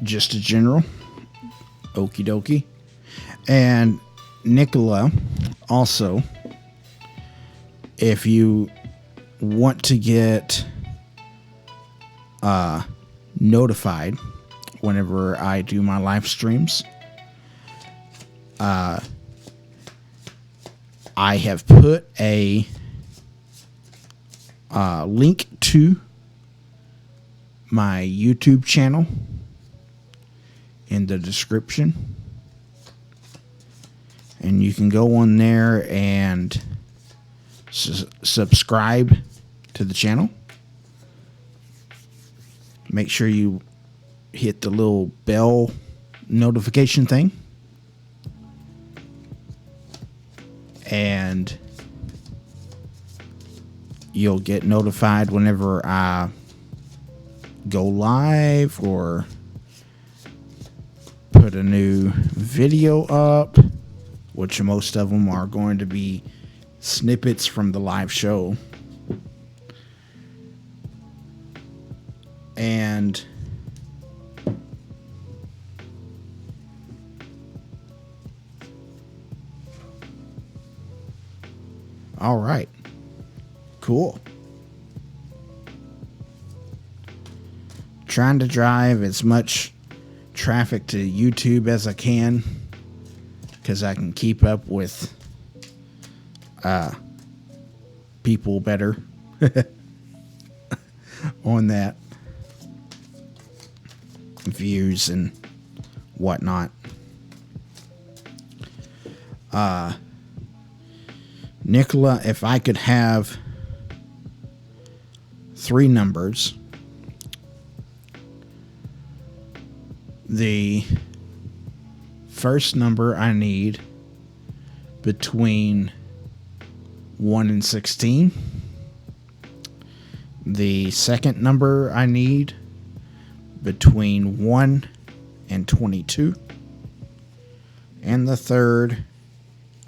just a general. Okie dokie. And Nicola, also, if you want to get notified whenever I do my live streams, I have put a link to my YouTube channel in the description, and you can go on there and subscribe to the channel. Make sure you hit the little bell notification thing, and you'll get notified whenever I go live or put a new video up, which most of them are going to be snippets from the live show. And all right, cool. Trying to drive as much traffic to YouTube as I can, because I can keep up with people better on that, views and whatnot. Nicola, if I could have 3 numbers, the first number I need between 1 and 16. The second number I need between 1 and 22. And the third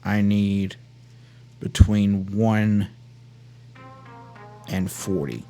I need between 1 and 40.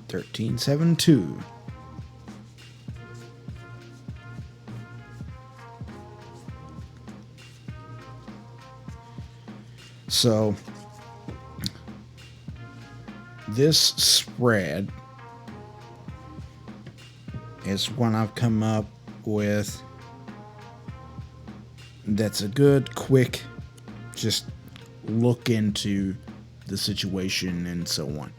$13.72. So this spread is one I've come up with that's a good, quick, just look into the situation and so on.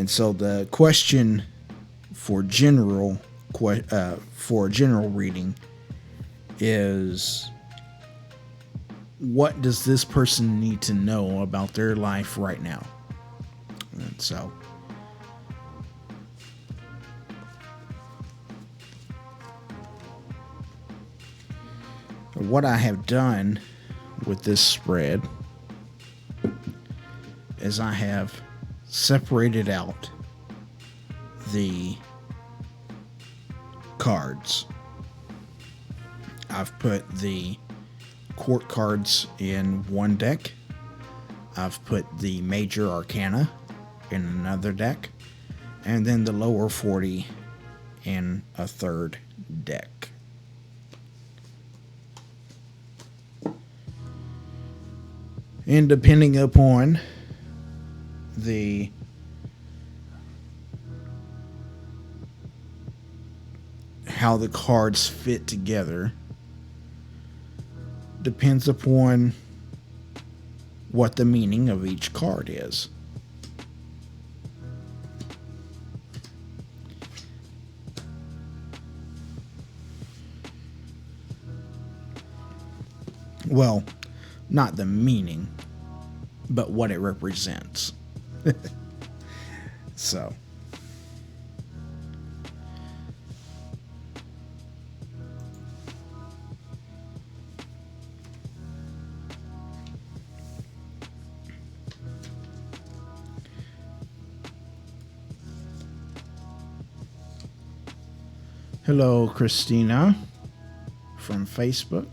So the question for general reading is, what does this person need to know about their life right now? And so what I have done with this spread is I have separated out the cards. I've put the court cards in one deck. I've put the major arcana in another deck, and then the lower 40 in a third deck. And depending upon how the cards fit together depends upon what the meaning of each card is. Well, not the meaning, but what it represents. So. Hello, Christina from Facebook.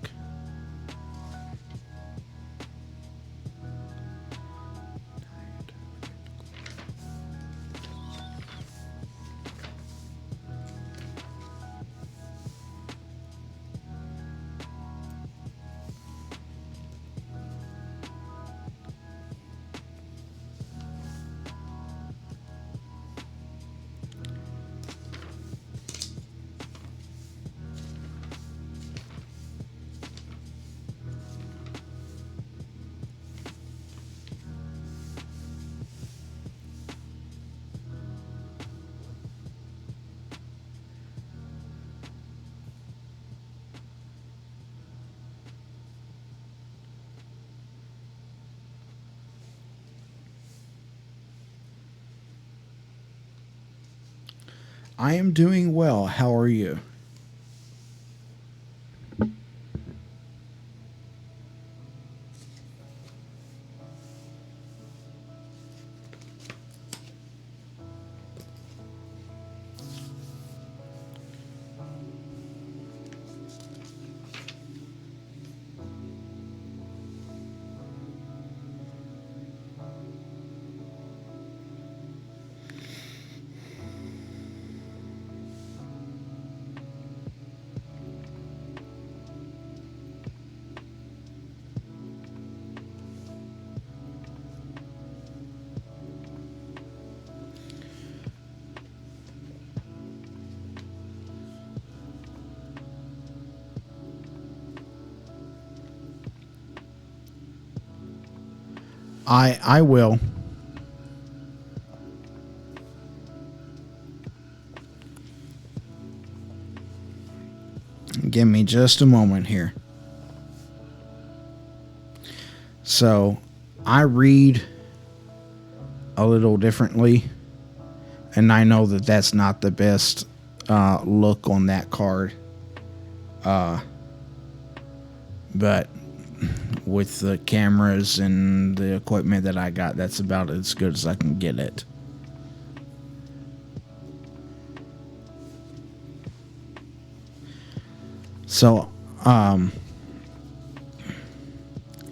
I am doing well. How are you? I will. Give me just a moment here. So, I read a little differently, and I know that that's not the best look on that card. But with the cameras and the equipment that I got, that's about as good as I can get it. So, I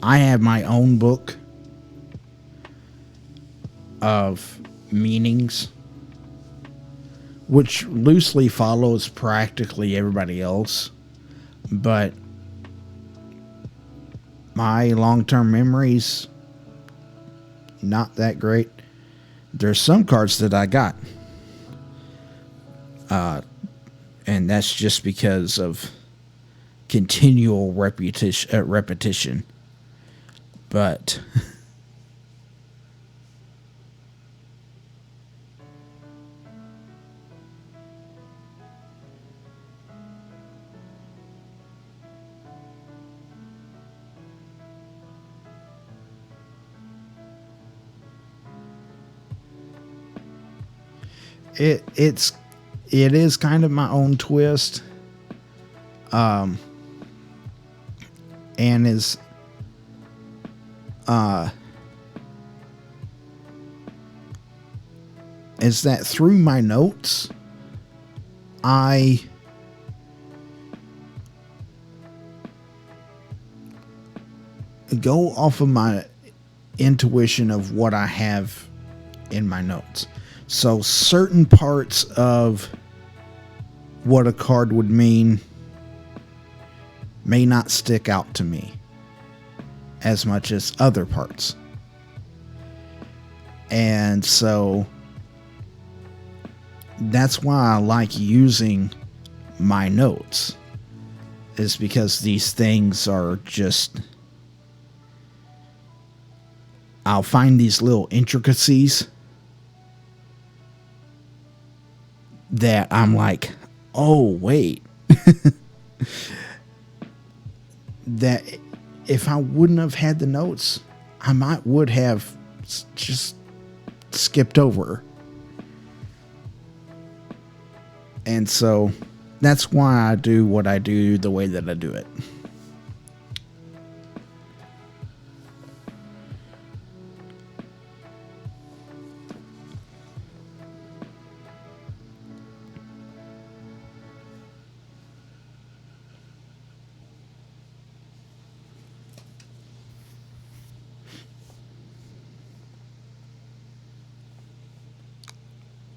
have my own book of meanings, which loosely follows practically everybody else, but my long-term memories, not that great. There's some cards that I got, and that's just because of continual repetition. But it is kind of my own twist, and is that through my notes I go off of my intuition of what I have in my notes. So certain parts of what a card would mean may not stick out to me as much as other parts. And so that's why I like using my notes, is because these things are just, I'll find these little intricacies that I'm like, oh, wait. That if I wouldn't have had the notes, would have just skipped over. And so that's why I do what I do the way that I do it.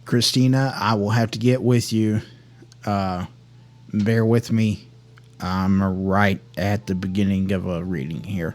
Christina, I will have to get with you. Bear with me. I'm right at the beginning of a reading here.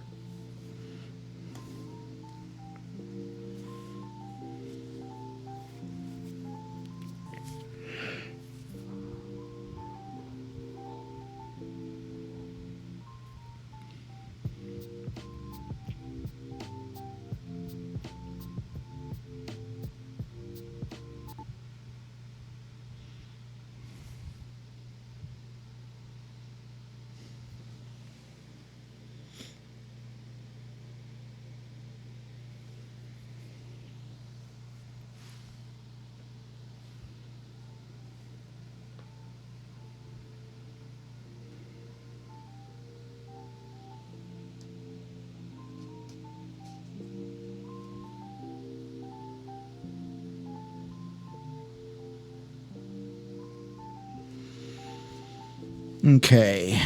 Okay.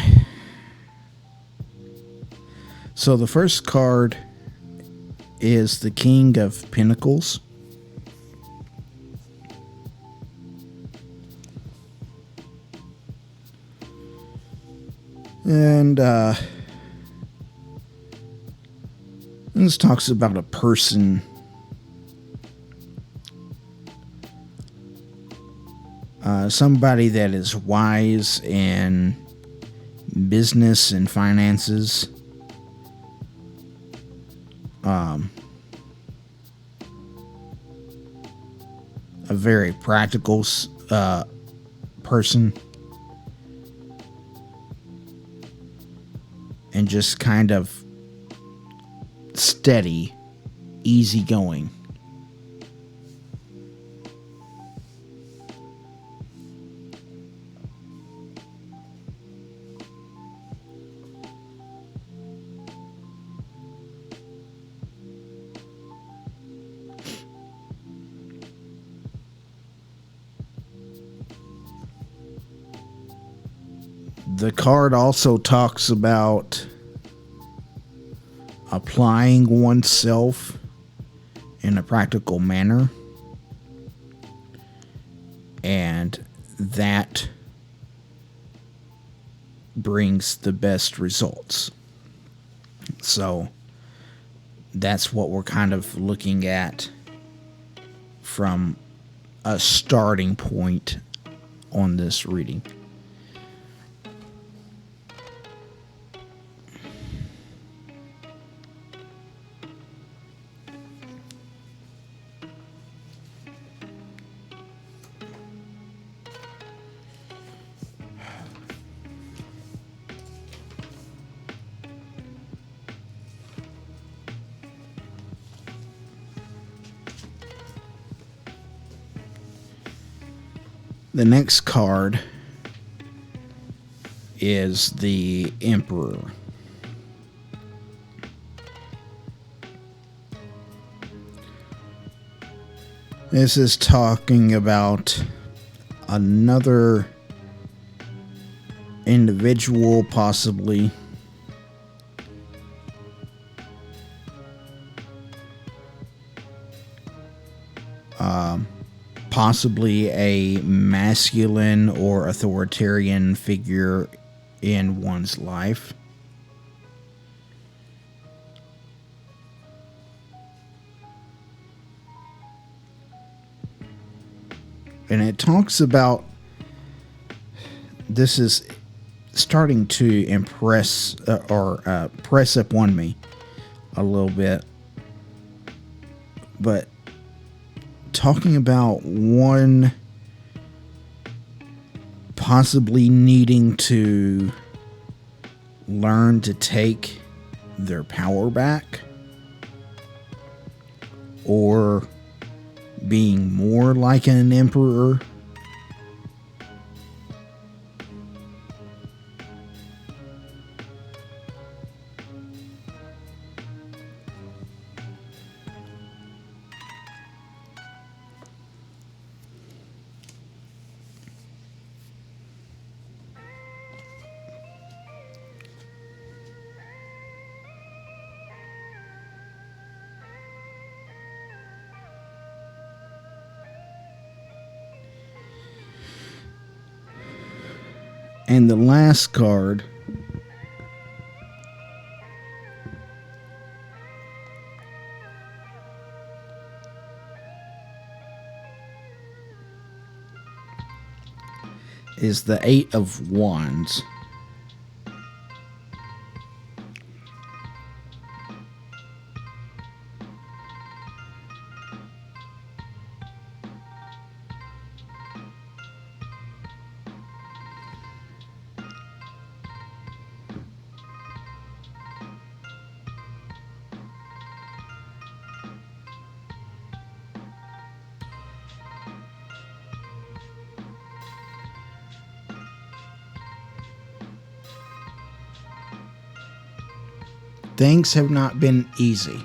So the first card is the King of Pentacles. And this talks about a person somebody that is wise in business and finances. A very practical person. And just kind of steady, easygoing. The card also talks about applying oneself in a practical manner, and that brings the best results. So that's what we're kind of looking at from a starting point on this reading. The next card is the Emperor. This is talking about another individual, possibly, possibly a masculine or authoritarian figure in one's life. And it talks about, this is starting to impress or press upon me a little bit, but talking about one possibly needing to learn to take their power back, or being more like an emperor, And the last card is the Eight of Wands. Things have not been easy.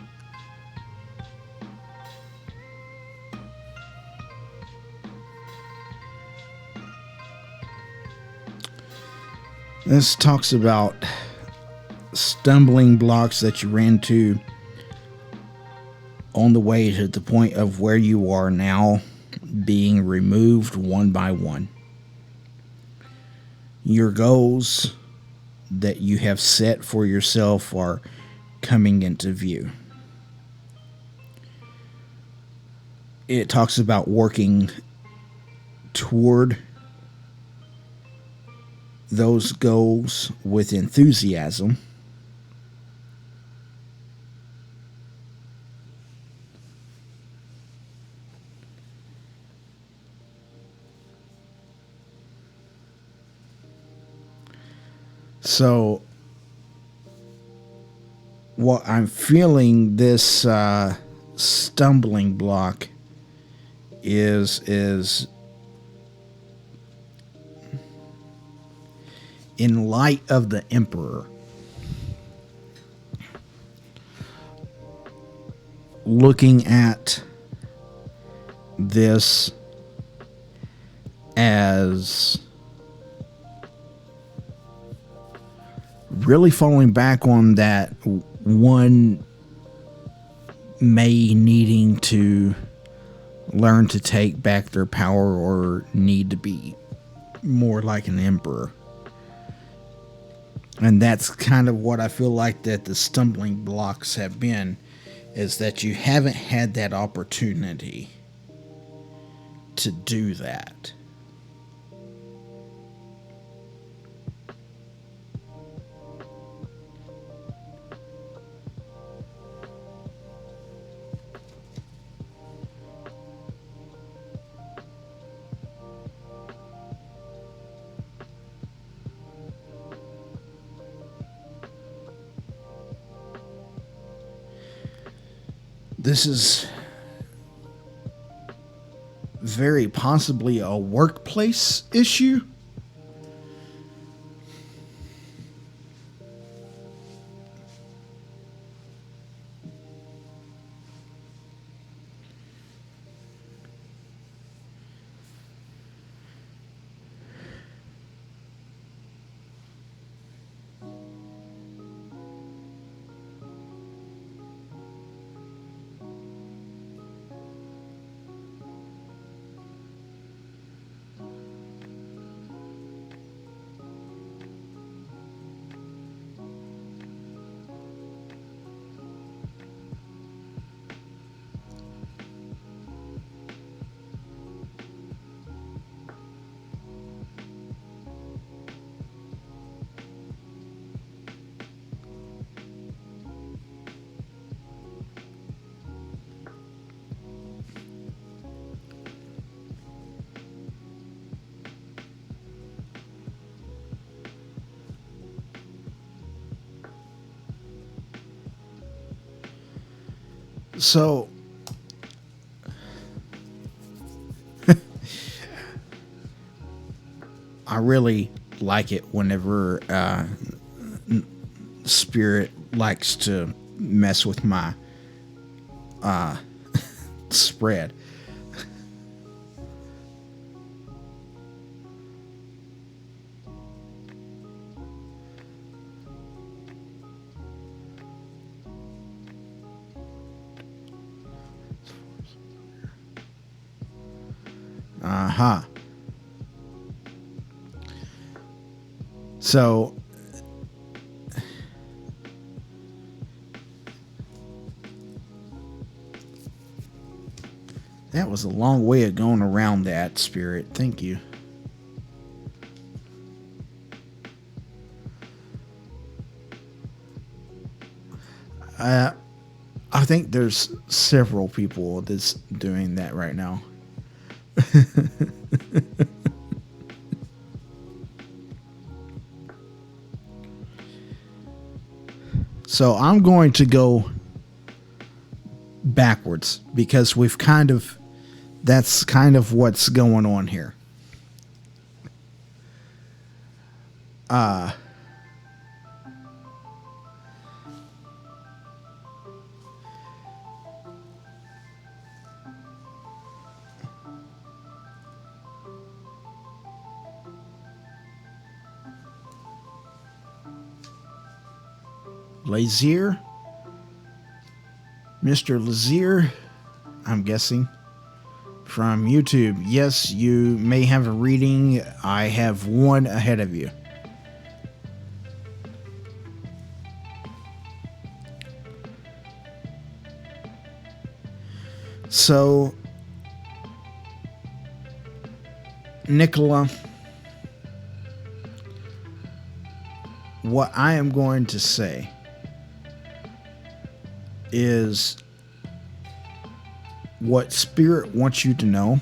This talks about stumbling blocks that you ran into on the way to the point of where you are now being removed one by one. Your goals that you have set for yourself are coming into view. It talks about working toward those goals with enthusiasm. So what I'm feeling this stumbling block is in light of the Emperor. Looking at this as really falling back on that one may needing to learn to take back their power or need to be more like an emperor. And that's kind of what I feel like that the stumbling blocks have been, is that you haven't had that opportunity to do that. This is very possibly a workplace issue. So I really like it whenever Spirit likes to mess with my spread. So that was a long way of going around that, Spirit. Thank you. I think there's several people that's doing that right now. So I'm going to go backwards because that's kind of what's going on here. Lazier, Mr. Lazier, I'm guessing, from YouTube. Yes, you may have a reading. I have one ahead of you. So, Nicola, what I am going to say is what Spirit wants you to know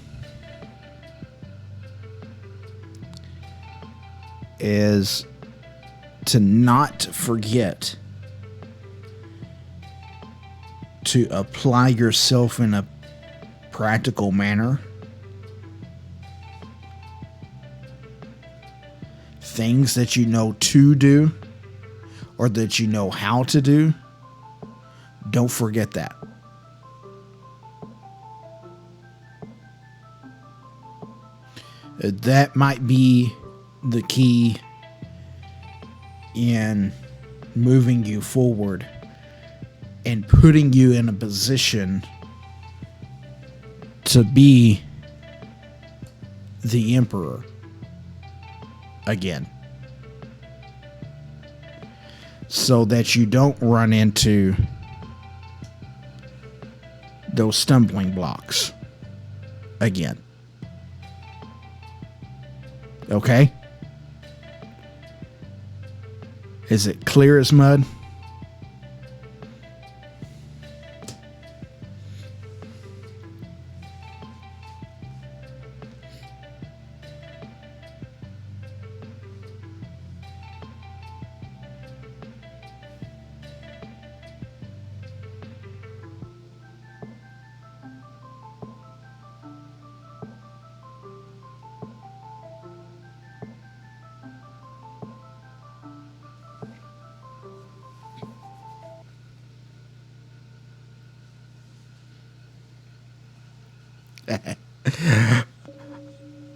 is to not forget to apply yourself in a practical manner. Things that you know to do or that you know how to do. Don't forget that. That might be the key in moving you forward and putting you in a position to be the emperor again. So that you don't run into those stumbling blocks again. Okay? Is it clear as mud?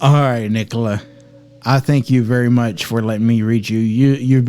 All right, Nicola. I thank you very much for letting me read you. You've